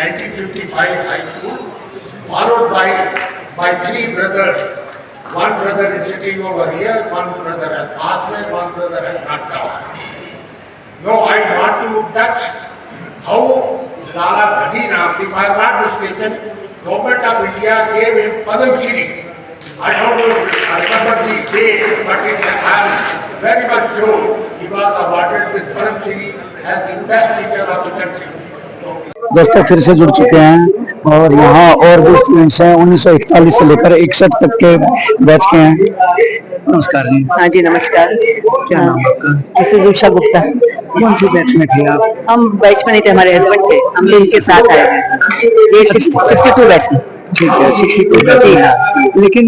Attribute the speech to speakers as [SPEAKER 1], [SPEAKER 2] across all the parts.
[SPEAKER 1] 1955 high school, followed by three brothers. One brother is sitting over here, one brother has pathway, one brother has not come. No, I want to touch how Lala Gadinath, if I am not mistaken, Government of India gave him Padma Shri. I don't know, I remember the date, but I am very much sure he was awarded with Padma Shri as the best teacher of the country.
[SPEAKER 2] दोस्तों फिर से जुड़ चुके हैं और यहाँ और भी स्टूडेंट्स हैं 1941 से लेकर 61 तक के बैच के हैं। नमस्कार जी।
[SPEAKER 3] हाँ जी नमस्कार।
[SPEAKER 2] क्या नाम है आपका?
[SPEAKER 3] मिसेज उषा गुप्ता।
[SPEAKER 2] कौन सी बैच में थे आप?
[SPEAKER 3] हम बैच में नहीं थे, हमारे हस्बैंड थे, हम लोग इनके साथ आए हैं। ये 62 बैच में।
[SPEAKER 2] ठीक है, 62 बैच में। लेकिन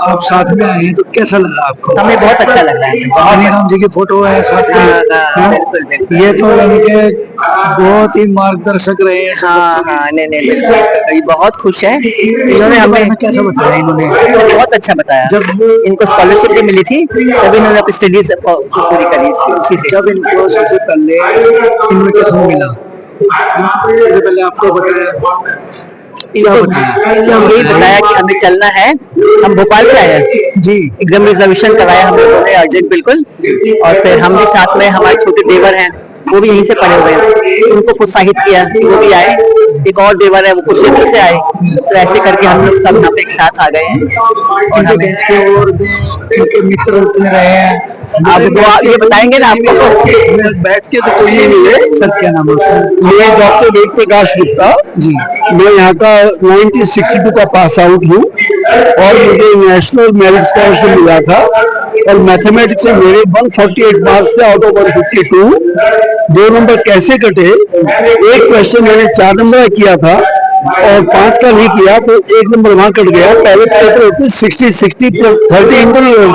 [SPEAKER 2] आप साथ में आए हैं तो कैसा लगा आपको?
[SPEAKER 3] हमें बहुत अच्छा लग रहा है।
[SPEAKER 2] हनी राम जी की फोटो है साथ में। ये तो यानी कि बहुत ही मार्गदर्शक रहे हैं।
[SPEAKER 3] हाँ, नहीं ये बहुत खुश है। इन्होंने हमें
[SPEAKER 2] कैसा बताया? इन्होंने
[SPEAKER 3] बहुत अच्छा बताया।
[SPEAKER 2] जब
[SPEAKER 3] इनको स्कॉलरशिप भी मिली थी तभी इन्होंने अपनी स्टडीज पूरी करी उसी से।
[SPEAKER 2] जब इनको सबसे पहले इन्विटेशन मिला, सबसे पहले आपको बताया
[SPEAKER 3] यही बताया कि हमें चलना है। हम भोपाल से आए हैं
[SPEAKER 2] जी,
[SPEAKER 3] एकदम रिजर्वेशन करवाया हम लोगों ने अर्जेंट बिल्कुल। और फिर हम भी साथ में, हमारे छोटे देवर हैं वो भी यहीं से पढ़े हुए हैं, उनको प्रोत्साहित किया कि वो भी आए। एक और देवर है वो कुशेती से आए, तो ऐसे करके हम लोग सब यहाँ पे एक साथ आ गए हैं।
[SPEAKER 2] उनके बेंच के और उनके मित्र उतने रहे हैं।
[SPEAKER 3] आप ये बताएंगे ना आपको?
[SPEAKER 2] बैच के तो कोई नहीं है। सर क्या नाम है? मैं डॉक्टर वेद प्रकाश गुप्ता जी। मैं यहाँ का 1962 का पास आउट हूँ और मुझे नेशनल मेरिट स्कॉलरशिप मिला था और मैथमेटिक्स से मेरे 148 मार्क्स थे आउट ऑफ 152। 2 नंबर कैसे कटे? एक क्वेश्चन मैंने 4 नंबर का किया था और 5 का नहीं किया तो 1 नंबर वहां कट गया। पहले पेपर होते 60 प्लस 30 इंटरनल।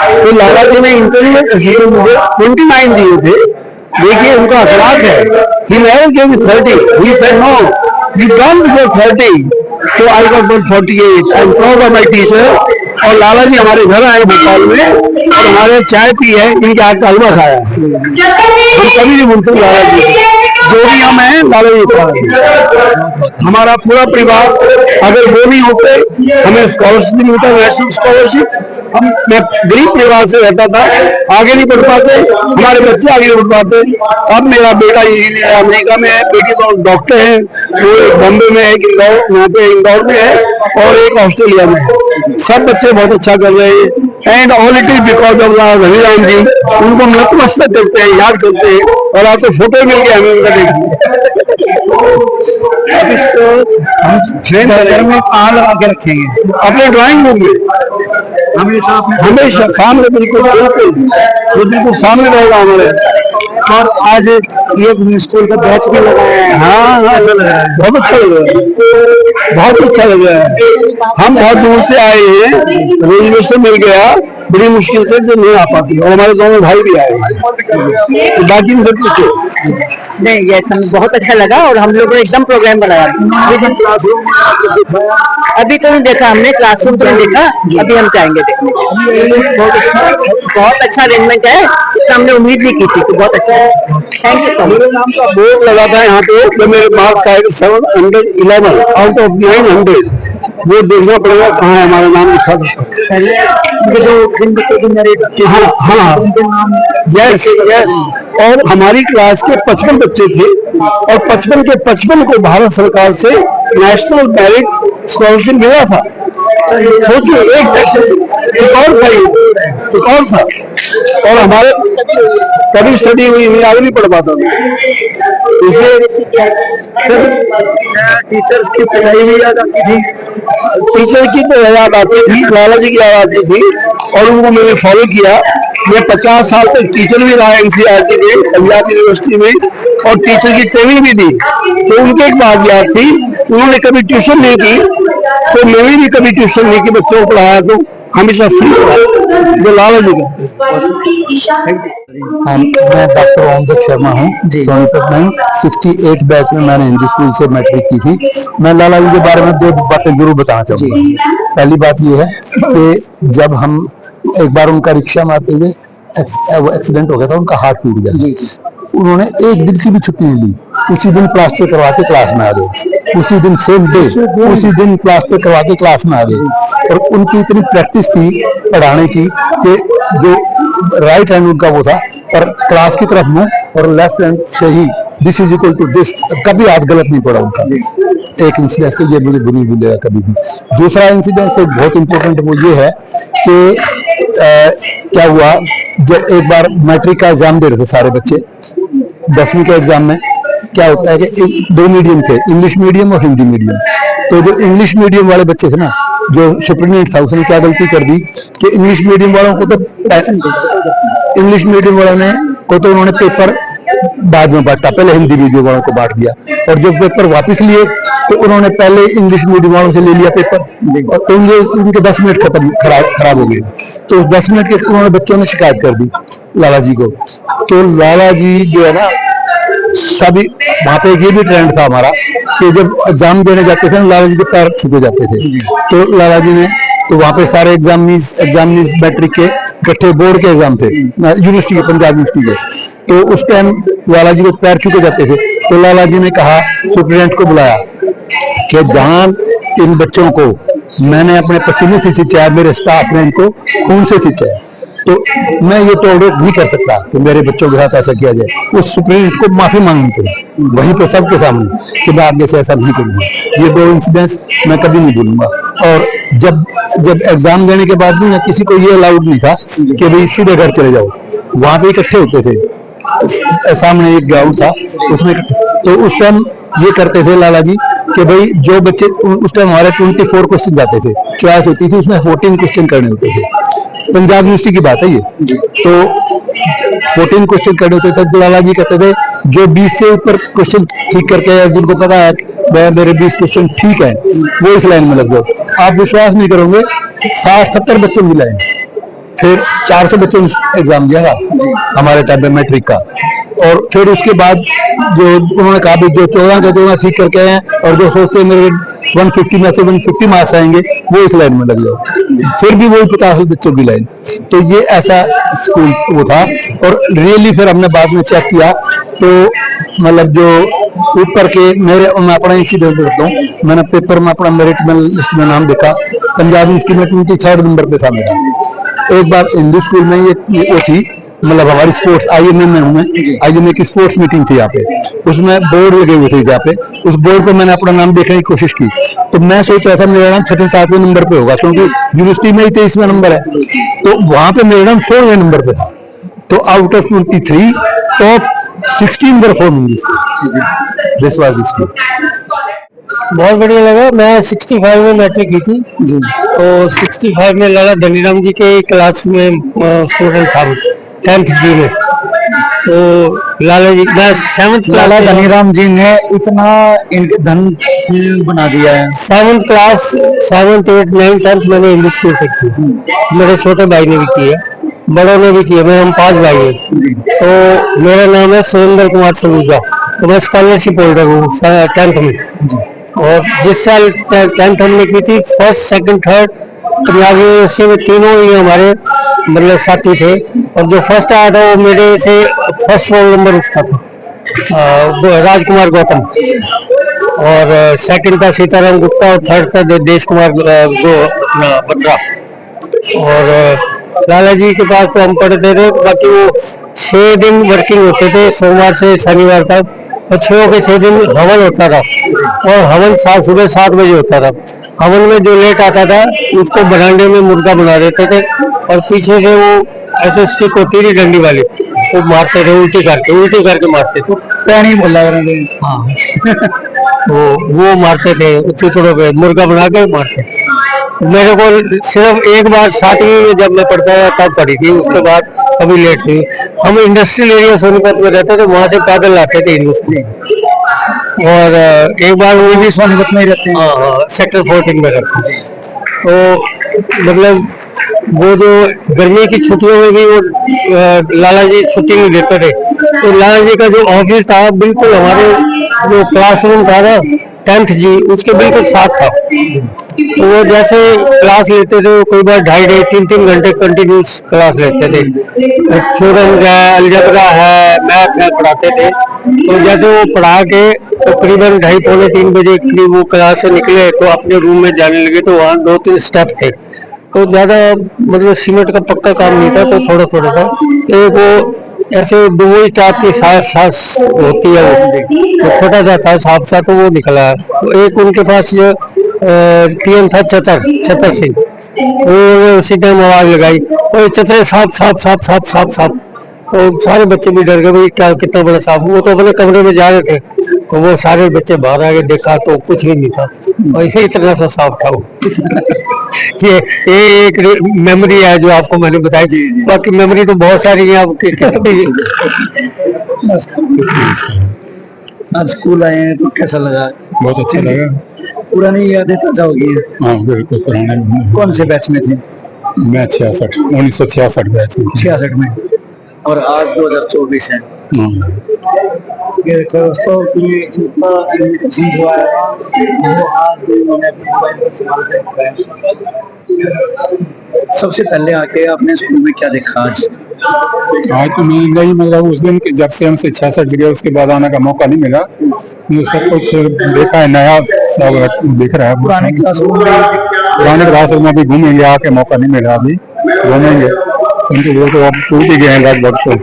[SPEAKER 2] तो लाला जी ने इंटरनल मुझे 29 दिए थे। देखिए उनका अखलाक है। He never gave me 30. He said no, you can't deserve 30. So I got 148. I'm proud of my teacher. और लाला जी हमारे घर आए भोपाल में और हमारे चाय पी है, इनके हाथ का हलवा खाया। हम कभी नहीं भूलते लाला जी, जो भी हम हैं लाला जी का। हमारा पूरा परिवार, अगर वो नहीं होते हमें स्कॉलरशिप नहीं मिलता, नेशनल स्कॉलरशिप। मैं गरीब परिवार से रहता था, आगे नहीं बढ़ पाते, हमारे बच्चे आगे नहीं बढ़ पाते। अब मेरा बेटा अमेरिका में है, बेटी तो डॉक्टर है, वो एक बॉम्बे में है, इंदौर यहाँ पे इंदौर में है और एक ऑस्ट्रेलिया में है। सब बच्चे बहुत अच्छा कर रहे हैं and all it is because of हनी राम जी। उनको नतमस्तक करते हैं, याद करते हैं और आपको फोटो मिल गया हमें उनका देखिए। अब इसको हम फ्रेम घर में कहाँ लगा के रखेंगे? अपने ड्राइंग रूम में हमेशा सामने, बिल्कुल सामने रहेगा हमारे। और आज ये स्कूल का बैच भी लगाया है। हाँ, बहुत अच्छा लग रहा है, बहुत अच्छा लग रहा है। हम बहुत दूर से आए हैं, रिजर्वेशन मिल गया, बड़ी मुश्किल से नहीं आ पाती और हमारे दोनों भाई भी आए हैं। बाकी सब पूछो।
[SPEAKER 3] नहीं, ये सब बहुत अच्छा लगा और हम लोगों ने एकदम प्रोग्राम बनाया। अभी तो नहीं देखा हमने, क्लासरूम तो नहीं देखा, अभी हम जाएंगे देखने। बहुत अच्छा अरेंजमेंट है, इसका हमने उम्मीद नहीं की थी, तो बहुत अच्छा है। Thank you so much.
[SPEAKER 2] मेरे नाम का बोर्ड लगा था यहाँ पे, तो मेरे मार्क्स आए 711 आउट ऑफ 900। वो देखना पड़ेगा कहाँ है हमारा नाम लिखा था। Yes yes. और हमारी क्लास के 55 बच्चे थे और 55 के 55 को भारत सरकार से नेशनल मेरिट स्कॉलरशिप मिला था। सोचिए, एक सेक्शन और था और हमारे कभी स्टडी हुई नहीं, आगे नहीं पढ़ पाता था। इसलिए टीचर्स की पढ़ाई भी याद आती थी, टीचर की तो याद आती थी, लाला जी की याद आती थी और उनको मैंने फॉलो किया। मैं 50 साल तक टीचर भी रहा NCERT में, पंजाब यूनिवर्सिटी में, और टीचर की ट्रेनिंग भी दी। तो उनकी एक बात याद थी, उन्होंने कभी ट्यूशन नहीं की, तो मैंने भी कभी ट्यूशन नहीं की, बच्चों को पढ़ाया तो हमेशा फ्री पढ़ाया, जो लाला जी करते हैं। मैं डॉक्टर ओमदत्त शर्मा हूँ, सोनीपत में 68 बैच में मैंने हिंदी स्कूल से मैट्रिक की थी। मैं लाला जी के बारे में 2 बातें जरूर बताना चाहूँगा। पहली बात यह है कि जब हम एक बार उनका रिक्शा में आते हुए एक्सीडेंट हो गया था, उनका हाथ टूट गया। उन्होंने एक दिन की भी छुट्टी नहीं ली, उसी दिन प्लास्टर करवा के क्लास में आ गए, उसी दिन सेम डे उसी दिन प्लास्टर करवा के क्लास में आ गए। और उनकी इतनी प्रैक्टिस थी पढ़ाने की कि जो राइट हैंड उनका वो था और क्लास की तरफ मुंह और लेफ्ट हैंड से ही this is equal to this, कभी हाथ गलत नहीं पड़ा उनका। एक इंसिडेंस तो ये मुझे नहीं भूलेगा कभी भी। दूसरा इंसिडेंस एक बहुत इंपॉर्टेंट वो ये है कि क्या हुआ, जब एक बार मैट्रिक का एग्जाम दे रहे थे सारे बच्चे, 10वीं के एग्जाम में क्या होता है कि दो मीडियम थे, इंग्लिश मीडियम और हिंदी मीडियम। तो जो इंग्लिश मीडियम वाले बच्चे थे ना, जो सुप्रीटेंडेंट था उसने क्या गलती कर दी कि इंग्लिश मीडियम वालों को तो उन्होंने पेपर बाद में बांटा, पहले हिंदी मीडियम वालों को बांट दिया। और जब पेपर वापस लिए तो उन्होंने पहले इंग्लिश मीडियम वालों से ले लिया पेपर, और तो उनके 10 मिनट खराब हो गए। तो 10 मिनट के उन्होंने बच्चों ने शिकायत कर दी लाला जी को। तो लाला जी जो है ना, सभी वहां पे ये भी ट्रेंड था हमारा कि जब एग्जाम देने जाते थे लाला जी के पैर छूटे जाते थे। तो लाला जी ने तो वहां पे सारे एग्जामिनीज मैट्रिक के इकट्ठे बोर्ड के एग्जाम थे यूनिवर्सिटी के, पंजाब यूनिवर्सिटी के। तो उस टाइम लाला जी को पैर छूटे जाते थे। तो लाला जी ने कहा, सुप्रीटेंडेंट को बुलाया कि जहां इन बच्चों को मैंने अपने पसीने से सिंचा है, मेरे स्टाफ ने इनको खून से सिंचा है, तो मैं ये टॉलरेट नहीं कर सकता कि मेरे बच्चों के साथ ऐसा किया जाए। उस सुप्रीटेंडेंट को माफी मांगनी पड़ी वहीं पे सबके सामने कि मैं आगे से ऐसा नहीं करूंगा। ये दो इंसिडेंट्स मैं कभी नहीं भूलूंगा। और जब एग्जाम देने के बाद भी ना किसी को ये अलाउड नहीं था कि भाई सीधे घर चले जाओ, वहां पे इकट्ठे होते थे। सामने एक ग्राउंड था उसमें, तो उस टाइम ये करते थे लाला जी कि भाई जो बच्चे, उस टाइम हमारे 24 क्वेश्चन जाते थे, चॉइस होती थी, उसमें 14 क्वेश्चन करने होते थे। पंजाब यूनिवर्सिटी की बात है ये। तो 14 क्वेश्चन करने होते थे। तो लाला जी कहते थे जो 20 से ऊपर क्वेश्चन ठीक करके है, जिनको पता है मेरे 20 क्वेश्चन ठीक है, वो इस लाइन में लग जाओ। आप विश्वास नहीं करोगे, 60-70 बच्चों की लाइन, फिर 400 बच्चों ने एग्जाम दिया था हमारे टाइम में मैट्रिक का। और फिर उसके बाद जो उन्होंने कहा भी जो 14 का 14 ठीक करके आए हैं और जो सोचते हैं मेरे 150 में से 150 मार्क्स आएंगे, वो इस लाइन में लग जाओ। फिर भी वही 50 बच्चों की लाइन। तो ये ऐसा स्कूल वो था। और रियली फिर हमने बाद में चेक किया तो मतलब जो ऊपर के मेरे, मैं अपना इंसिडेंट बताता हूँ, मैंने पेपर में अपना मेरिट में लिस्ट में नाम देखा, पंजाब यूनिवर्सिटी में 23rd नंबर पे था मेरा। एक बार हिंदू स्कूल में ये वो थी, मतलब हमारी स्पोर्ट्स IMA में हूँ मैं, IMA की स्पोर्ट्स मीटिंग थी यहाँ पे, उसमें बोर्ड लगे हुए थे जहाँ पे, उस बोर्ड पे मैंने अपना नाम देखने की कोशिश की। तो मैं सोच रहा था मेरा नाम 6-7वें नंबर पे होगा, क्योंकि यूनिवर्सिटी में ही 23वां नंबर है। तो वहां पे मेरा नाम 16वें नंबर पे था। तो out of 23 top 16 performance this was this.
[SPEAKER 4] बहुत बढ़िया लगा। मैं 65 में मैट्रिक की थी जी। तो 65 में लाला धनीराम जी के क्लास में स्टूडेंट था, 10th जी में। तो लाला जी, मैं 7th
[SPEAKER 2] लाला धनीराम जी ने इतना इनके धन बना दिया है।
[SPEAKER 4] 7th class, 7th 8th 9th 10th मैंने इंग्लिश स्कूल से की। मेरे छोटे भाई ने भी की है, बड़ों ने भी किया। मैं, हम 5 भाई हैं। तो मेरा नाम है सुरेंद्र कुमार सलूजा। तो मैं स्कॉलरशिप होल्डर हूँ 10th में। और जिस साल 10th हमने की थी, 1st, 2nd, 3rd Punjab university में, तीनों ही हमारे मतलब साथी थे। और जो फर्स्ट आया था वो मेरे से फर्स्ट रोल नंबर उसका था, राजकुमार गौतम। और सेकंड था सीताराम गुप्ता, और थर्ड था देश कुमार बत्रा। और लाला जी के पास तो हम पढ़ते थे। बाकी वो 6 दिन वर्किंग होते थे, सोमवार से शनिवार तक। और 6 के 6 दिन हवन होता था, और हवन सुबह 7 बजे होता था। हवन में जो लेट आता था उसको बरामदे में मुर्गा बना देते थे, और पीछे से वो ऐसे स्टिक होती थी डंडी वाली, वो मारते थे, उल्टी करके मारते थे।
[SPEAKER 2] पैनी बोला
[SPEAKER 4] हाँ तो वो मारते थे चितड़ों पे, मुर्गा बना के मारते। मेरे को सिर्फ एक बार 7वीं में जब मैं पढ़ता था तब पढ़ी थी, उसके बाद कभी लेट नहीं। हम इंडस्ट्रियल एरिया सोनीपत में रहते थे, वहां से पैदल आते थे यूनिवर्सिटी। और एक बार वो भी सोनीपत में ही रहते हैं। हाँ, सेक्टर 14 में रहते थे। तो मतलब वो जो गर्मी की छुट्टियों में भी वो लाला जी छुट्टी नहीं देते थे। तो लाला जी का जो ऑफिस था बिल्कुल हमारे जो क्लासरूम था ना, 10th जी उसके बिल्कुल साथ था। तो वो जैसे क्लास लेते थे वो कई बार 2.5 3 घंटे कंटिन्यूस क्लास लेते थे। थ्योरम्स है, अलजेब्रा है, मैथ है, पढ़ाते थे। तो जैसे वो पढ़ा के तकरीबन 2:30-3 बजे करीब वो क्लास से निकले तो अपने रूम में जाने लगे, तो वहाँ 2-3 स्टेप थे। तो ज्यादा मतलब सीमेंट का पक्का काम नहीं था, तो थोड़ा थोड़ा था। एक वो ऐसे दो टाइप की सांस होती है, वो तो छोटा सा था सांप सा, तो वो निकला। तो एक उनके पास जो टीएम था छतर सिंह, वो उसी टाइम आवाज लगाई, और चतरे सांप सांप सांप सांप सांप सांप। तो सारे बच्चे भी डर गए, भाई क्या कितना बड़ा सांप। वो तो अपने कमरे में जा रहे थे, तो वो सारे बच्चे बाहर आके देखा तो कुछ भी नहीं था, और इसी तरह से सांप था वो। ये एक मेमोरी है जो आपको मैंने बताई। बाकी मेमोरी तो बहुत सारी है आपकी।
[SPEAKER 2] आज स्कूल आए हैं तो कैसा लगा?
[SPEAKER 5] बहुत अच्छा लगा।
[SPEAKER 2] पुरानी यादें ताजा हो गई है।
[SPEAKER 5] हाँ बिल्कुल पुराने।
[SPEAKER 2] कौन से बैच में थे?
[SPEAKER 5] मैं 1966 बैच में।
[SPEAKER 2] 66 में, और आज 2024 है। ये देखो दोस्तों कि इतना अचीव हुआ है, वो आज भी उन्होंने अपने मोबाइल पर इस्तेमाल कर रहा है। सबसे पहले आके आपने स्कूल में क्या देखा आज?
[SPEAKER 5] आज तो मिल गई, मतलब उस दिन जब से हमसे 66 गए उसके बाद आने का मौका नहीं मिला। ये सब कुछ देखा है, नया सब दिख रहा है।
[SPEAKER 2] पुराने
[SPEAKER 5] क्लासरूम में भी घूमेंगे, आके मौका नहीं मिला, अभी घूमेंगे क्योंकि वो तो अब टूट ही गए हैं लगभग। तो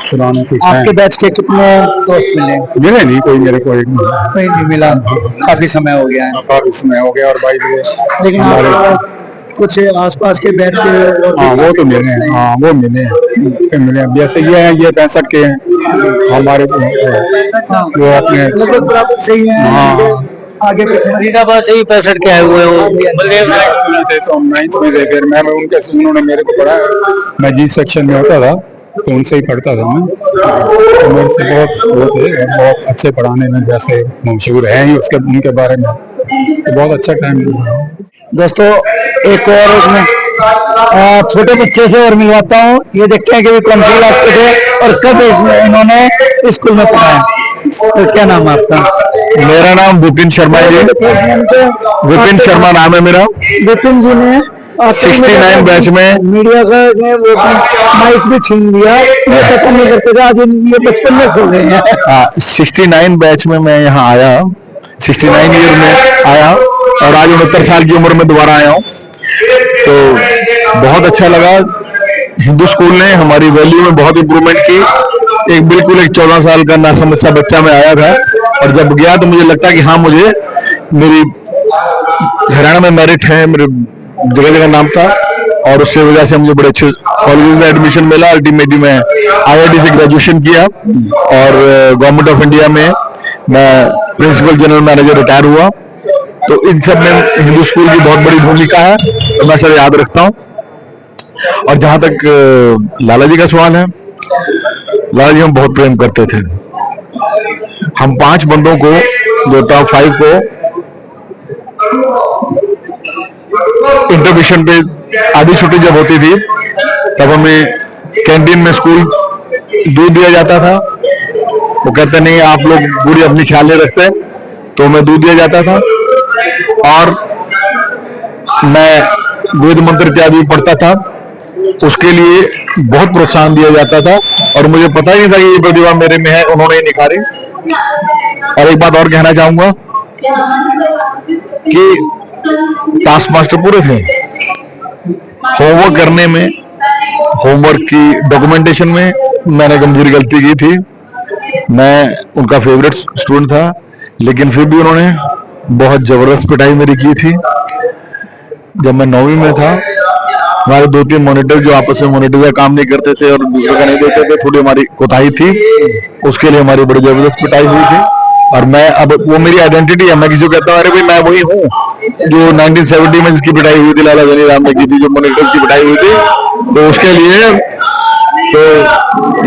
[SPEAKER 5] पुराने कुछ
[SPEAKER 2] आपके बैच के कितने दोस्त
[SPEAKER 5] मिले नहीं, कोई मेरे को एक
[SPEAKER 2] कोई नहीं मिला, काफी समय हो गया है।
[SPEAKER 5] काफी समय हो गया। और भाई
[SPEAKER 2] लेकिन आप कुछ आसपास के बैच के
[SPEAKER 5] हाँ वो तो मिले हैं, हाँ वो मिले हैं। जैसे ये है, ये 65 के हैं हमारे, वो अपने
[SPEAKER 2] लगभग बराबर सही है।
[SPEAKER 5] हाँ
[SPEAKER 2] आगे पीछे
[SPEAKER 4] फरीदाबाद से ही 65 के आए हुए हो।
[SPEAKER 5] थे तो हम 9th में थे, फिर मैं उनके उन्होंने मेरे को पढ़ाया। मैं जी सेक्शन में होता था तो उनसे ही पढ़ता था मैं। तो मेरे से बहुत वो थे, बहुत अच्छे पढ़ाने में, जैसे मशहूर है ही उसके उनके बारे में। तो बहुत अच्छा टाइम।
[SPEAKER 2] दोस्तों एक और इसमें छोटे बच्चे से और मिलवाता हूँ। ये देखते हैं कि कौन सी क्लास के थे और कब इन्होंने स्कूल में पढ़ा है। तो क्या नाम है आपका?
[SPEAKER 6] मेरा नाम विपिन शर्मा जी। विपिन शर्मा नाम है मेरा।
[SPEAKER 2] विपिन जी ने
[SPEAKER 6] 69 बैच में
[SPEAKER 2] मीडिया का वो माइक भी छीन लिया, ये पता नहीं करते थे, आज ये 55 में खो गए हैं।
[SPEAKER 6] 69 बैच में मैं यहाँ आया, 69 ईयर में आया, और आज 69 साल की उम्र में दोबारा आया हूँ। तो बहुत अच्छा लगा। हिंदू स्कूल ने हमारी वैल्यू में बहुत इम्प्रूवमेंट की। एक बिल्कुल एक 14 साल का नासमझ सा बच्चा मैं आया था, और जब गया तो मुझे लगता कि हाँ, मुझे मेरी हरियाणा में मेरिट है, मेरे जगह जगह नाम था, और उससे वजह से मुझे बड़े अच्छे कॉलेज में एडमिशन मिला। अल्टीमेटली मैं IIT से ग्रेजुएशन किया, और गवर्नमेंट ऑफ इंडिया में मैं प्रिंसिपल जनरल मैनेजर रिटायर हुआ। तो इन सब में हिंदू स्कूल की बहुत बड़ी भूमिका है, तो मैं सर याद रखता हूँ। और जहां तक लाला जी का सवाल है, लाला जी हम बहुत प्रेम करते थे। हम 5 बंदों को, जो टॉप 5 को इंटरमिशन पे आधी छुट्टी जब होती थी, तब हमें कैंटीन में स्कूल दूध दिया जाता था। वो कहते नहीं, आप लोग पूरी अपनी ख्याल नहीं रखते, तो हमें दूध दिया जाता था। और मैं वेद मंत्र इत्यादि पढ़ता था, उसके लिए बहुत प्रोत्साहन दिया जाता था, और मुझे पता ही नहीं था कि ये प्रतिभा मेरे में है, उन्होंने निखारी। और एक बात और कहना चाहूंगा कि टास्क मास्टर पूरे थे। होमवर्क करने में, होमवर्क की डॉक्यूमेंटेशन में मैंने गंभीर गलती की थी। मैं उनका फेवरेट स्टूडेंट था, लेकिन फिर भी उन्होंने बहुत जबरदस्त पिटाई मेरी की थी। जब मैं 9वीं में था, हमारे 2-3 मॉनिटर जो आपस में मॉनिटर का काम नहीं करते थे और दूसरे का नहीं देते थे, थोड़ी हमारी कोताही थी, उसके लिए हमारी बड़ी जबरदस्त पिटाई हुई थी। और मैं, अब वो मेरी आइडेंटिटी है, मैं किसी को कहता हूँ अरे भाई मैं वही हूँ जो 1970 में जिसकी पिटाई हुई थी, लाला गनी राम ने की थी, जो मॉनिटर्स की पिटाई हुई थी। तो उसके लिए तो,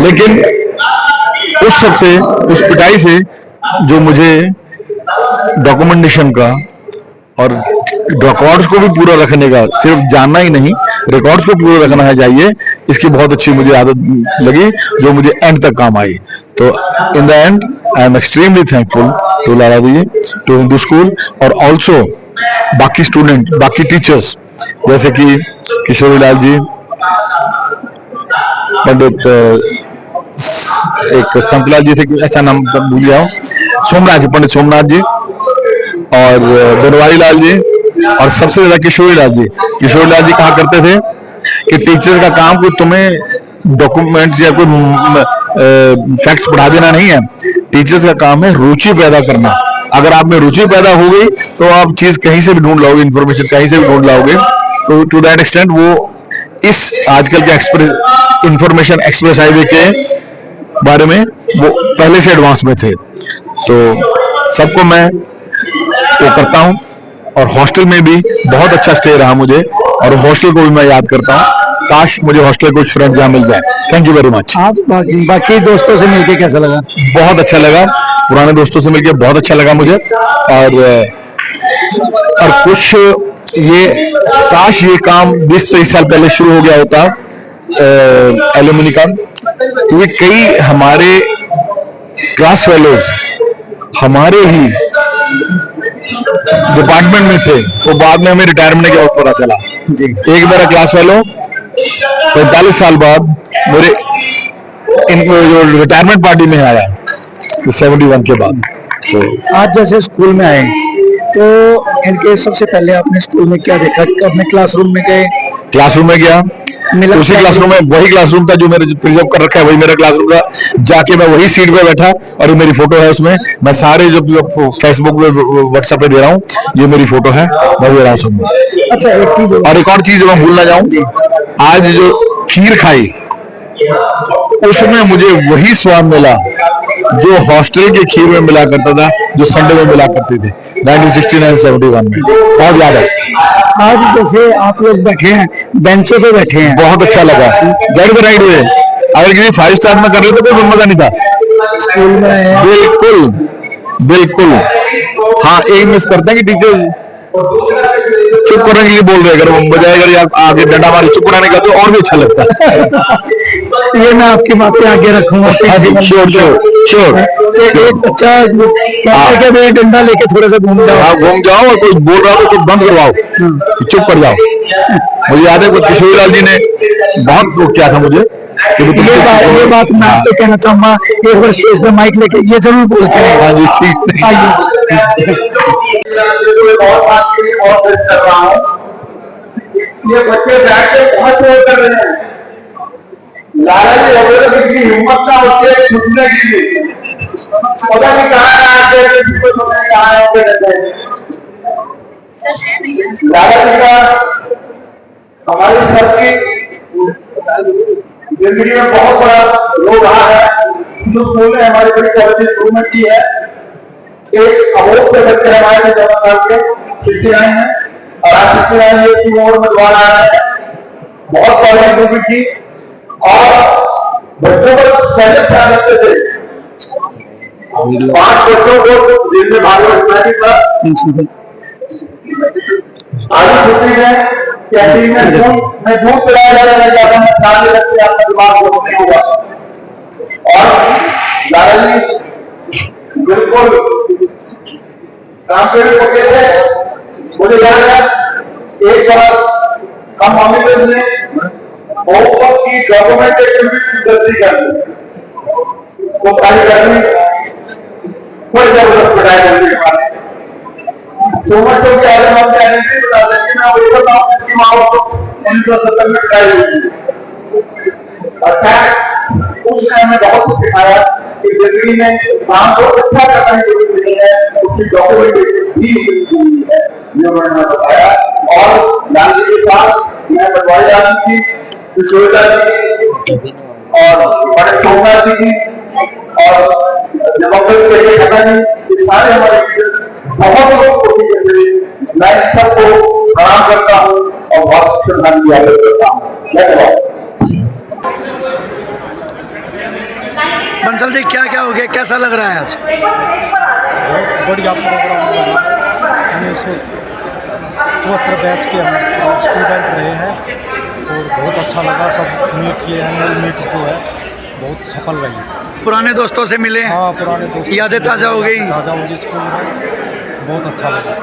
[SPEAKER 6] लेकिन उस सबसे, उस पिटाई से जो मुझे डॉक्यूमेंटेशन का और रिकॉर्ड्स को भी पूरा रखने का, सिर्फ जानना ही नहीं, रिकॉर्ड्स को पूरा रखना है चाहिए, इसकी बहुत अच्छी मुझे आदत लगी जो मुझे एंड तक काम आई। तो in the end I am extremely thankful to Lala ji, to Hindu school, और ऑल्सो बाकी स्टूडेंट, बाकी टीचर्स जैसे कि किशोरीलाल जी, पंडित एक संतलाल जी थे, ऐसा नाम भूल गया हूँ, सोमनाथ जी, पंडित सोमनाथ जी, और बनवारी लाल जी, और सबसे ज्यादा किशोरीलाल जी। किशोरीलाल जी कहा करते थे कि टीचर का काम कोई तुम्हें डॉक्यूमेंट्स या कोई फैक्ट्स पढ़ा देना नहीं है, टीचर्स का काम है रुचि पैदा करना। अगर आप में रुचि पैदा हो गई तो आप चीज कहीं से भी ढूंढ लाओगे, इंफॉर्मेशन कहीं से भी ढूंढ लाओगे। तो टू दैट एक्सटेंट वो इस आजकल के इंफॉर्मेशन एक्सप्रेस हाईवे के बारे में वो पहले से एडवांस में थे। तो सबको मैं वो करता हूँ, और हॉस्टल में भी बहुत अच्छा स्टे रहा मुझे, और हॉस्टल को भी मैं याद करता हूँ। काश मुझे हॉस्टल कुछ फ्रेंड जहाँ मिल जाए। Thank you very much.
[SPEAKER 2] आप बाकी दोस्तों से मिलके कैसा लगा?
[SPEAKER 6] बहुत अच्छा लगा, पुराने दोस्तों से मिलकर बहुत अच्छा लगा मुझे। और कुछ ये काश ये काम 20-23 साल पहले शुरू हो गया होता एल्यूमिनी का, क्योंकि कई हमारे क्लास फेलोज हमारे ही डिपार्टमेंट में थे, तो बाद में हमें रिटायरमेंट के वक्त पता चला। एक मेरा क्लास फेलो 45 साल बाद मेरे जो रिटायरमेंट पार्टी में आया, तो 71 के बाद। तो
[SPEAKER 2] आज जैसे स्कूल में आए तो इनके सबसे पहले आपने स्कूल में क्या देखा? अपने क्लासरूम में गए?
[SPEAKER 6] क्लासरूम में गया,
[SPEAKER 2] मिला
[SPEAKER 6] उसी क्लासरूम में, वही क्लासरूम था जो मेरे प्रिजर्व कर रखा है, वही मेरा क्लासरूम था। जाके मैं वही सीट पे बैठा, और ये मेरी फोटो है उसमें। मैं सारे जो फेसबुक पे, व्हाट्सएप पे दे रहा हूँ, ये मेरी फोटो है, मैं दे रहा हूँ सबको।
[SPEAKER 2] अच्छा, एक चीज
[SPEAKER 6] और एक और चीज मैं भूल ना जाऊं, आज जो खीर खाई उसमें मुझे वही स्वाद मिला जो हॉस्टल के खीर में मिला करता था, जो संडे में मिला करते थे 1969-71 में। बहुत याद है।
[SPEAKER 2] आज जैसे आप लोग बैठे हैं, बेंचों पे बैठे हैं,
[SPEAKER 6] बहुत अच्छा लगा, गेट द राइट वे। अगर किसी 5 स्टार में कर रहे तो कोई मजा नहीं था।
[SPEAKER 2] स्कूल में आए हैं।
[SPEAKER 6] बिल्कुल बिल्कुल। हाँ, एक मिस करते हैं कि टीचर चुप करने के लिए बोल रहे, अगर वो बजाय अगर यार आगे डंडा मारे चुप कराने का तो और भी अच्छा लगता है।
[SPEAKER 2] ये मैं आपकी बात पे आगे रखूंगा।
[SPEAKER 6] Sure sure sure.
[SPEAKER 2] एक बच्चा कहते हैं कि डंडा लेके थोड़ा सा घूम जाओ।
[SPEAKER 6] हाँ, घूम जाओ, और कोई बोल रहा हो तो बंद करवाओ, कि चुप कर जाओ। मुझे याद है किशोरीलाल जी ने बहुत रोक किया था मुझे।
[SPEAKER 2] ये बात मैं आपको कहना चाहूंगा, एक बार स्टेज पे माइक लेके ये जरूर बोलते हैं।
[SPEAKER 6] हाँ जी, ठीक।
[SPEAKER 1] ये बच्चे बैठ के बहुत शोर कर रहे हैं। लाला जी वगैरह की हिम्मत ना होती है छूटने के लिए, पता नहीं कहाँ आते हैं, किसी को कहाँ आते रहते हैं। लाला जी का हमारी सबकी जिंदगी में बहुत बड़ा रोल रहा है। जो स्कूल ने हमारी बड़ी क्वालिटी इंप्रूवमेंट की है। एक अवोध से बच्चे हमारे जमा के 69 हैं, और आज 69 की उम्र में द्वारा है, बहुत क्वालिटी इंप्रूवमेंट की। और बच्चों पर पहले ध्यान रखते थे, 5 बच्चों को जिनमें भागवत था, आज छुट्टी में कैंटीन में दूध पिलाया जा रहा है, ध्यान रखते आपका दिमाग नहीं होगा। और लाला जी बिल्कुल काम पे भी पके थे। मुझे याद है एक बार हम ऑफिसर ने बहुत की डॉक्यूमेंटेशन भी गलती कर दी, वो कार्य करनी कोई जबरदस्त पिटाई करने के बाद सोमवार के आगे हम नहीं बता सकते। मैं वही बताऊं कि माँ को 1970 में पिटाई हुई थी। उसने हमें बहुत कुछ सिखाया कि जिंदगी में काम को अच्छा करना ही जरूरी नहीं है, उसकी डॉक्यूमेंटेशन भी जरूरी है, ये उन्होंने बताया। और लाल जी के साथ मैं बनवाई लाल जी की, किशोरीलाल जी की, और बड़े सोमनाथ जी की, और ये सारे हमारे बहुत लोग कोशिश करते हैं। मैं सबको प्रणाम करता हूँ और बहुत श्रद्धांजलि अर्पित करता हूँ। धन्यवाद।
[SPEAKER 7] बंसल जी, क्या क्या हो गया, कैसा लग रहा है आज?
[SPEAKER 8] बहुत बढ़िया प्रोग्राम लगा। हमें 74 बैच के हम स्टूडेंट रहे हैं और बहुत अच्छा लगा। सब मीट की एनुअल मीट जो है बहुत सफल रही।
[SPEAKER 7] पुराने दोस्तों से मिले?
[SPEAKER 8] हाँ, पुराने दोस्त
[SPEAKER 7] यादें ताज़ा हो गई?
[SPEAKER 8] ताज़ा हो गई स्कूल में, बहुत अच्छा लगा।